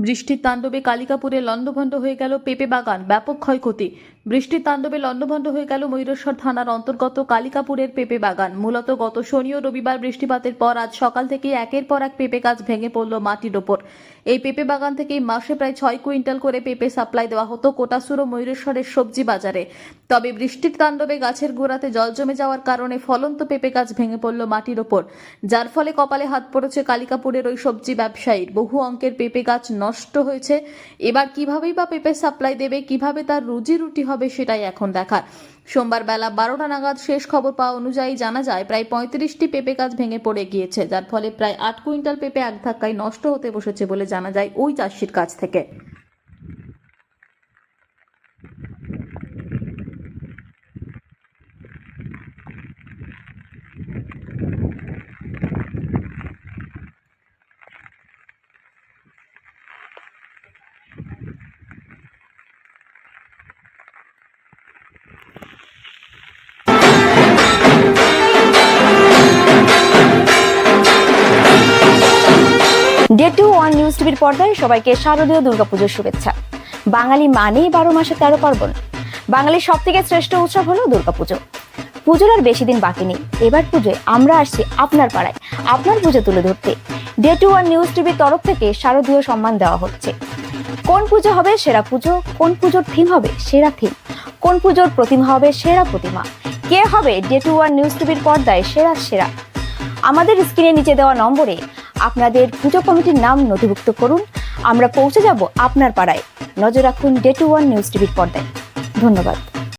বৃষ্টির তাণ্ডবে কালিকাপুরে লণ্ডভণ্ড হয়ে গেল পেঁপে বাগান, ব্যাপক ক্ষয়ক্ষতি। বৃষ্টির তাণ্ডবে লণ্ডভণ্ড হয়ে গেল ময়ূরেশ্বর থানার অন্তর্গত কালিকাপুরের পেঁপে বাগান। মূলত গত শনি ও রবিবার বৃষ্টিপাতের পর আজ সকাল থেকে একের পর এক পেঁপে গাছ ভেঙে পড়ল মাটির ওপর। এই পেঁপে বাগান থেকে মাসে প্রায় 6 কুইন্টাল করে পেঁপে সাপ্লাই দেওয়া হতো কোটাসুর ও ময়ূরেশ্বরের সবজি বাজারে। তবে বৃষ্টির তাণ্ডবে গাছের গোড়াতে জল জমে যাওয়ার কারণে ফলন্ত পেঁপে গাছ ভেঙে পড়ল মাটির ওপর, যার ফলে কপালে হাত পড়েছে কালিকাপুরের ওই সবজি ব্যবসায়ীর। বহু অঙ্কের পেঁপে গাছ নষ্ট হয়েছে। এবার কিভাবেই বা পেঁপে সাপ্লাই দেবে, কিভাবে তার রুজি রুটি হবে সেটাই এখন দেখার। সোমবার বেলা 12টা নাগাদ শেষ খবর পাওয়া অনুযায়ী জানা যায় প্রায় 35টি পেঁপে গাছ ভেঙে পড়ে গিয়েছে, যার ফলে প্রায় 8 কুইন্টাল পেঁপে এক ধাক্কায় নষ্ট হতে বসেছে বলে জানা যায় ওই চাষির কাছ থেকে। ডে 2 নিউজ টিভির পর্দায় সবাইকে শারদীয় দুর্গাপুজোর শুভেচ্ছা। বাঙালি মানেই 12 মাসে 13 পার্বণ। বাঙালির সব থেকে শ্রেষ্ঠ উৎসব হলো দুর্গাপুজো। পুজোর আর বেশি দিন বাকি নেই। এবার পুজোয় আমরা আসছি আপনার পাড়ায়, আপনার পুজো তুলে ধরতে। ডে 2 নিউজ টিভির তরফ থেকে শারদীয় সম্মান দেওয়া হচ্ছে। কোন পুজো হবে সেরা পুজো, কোন পুজোর থিম হবে সেরা থিম, কোন পুজোর প্রতিমা হবে সেরা প্রতিমা, কে হবে ডে 2 নিউজ টিভির পর্দায় সেরা সেরা। আমাদের স্ক্রিনে নিচে দেওয়া নম্বরে আপনাদের পুজো কমিটির নাম নথিভুক্ত করুন। আমরা পৌঁছে যাব আপনার পাড়ায়। নজর রাখুন ডে 2 নিউজ টিভির পর্দায়। ধন্যবাদ।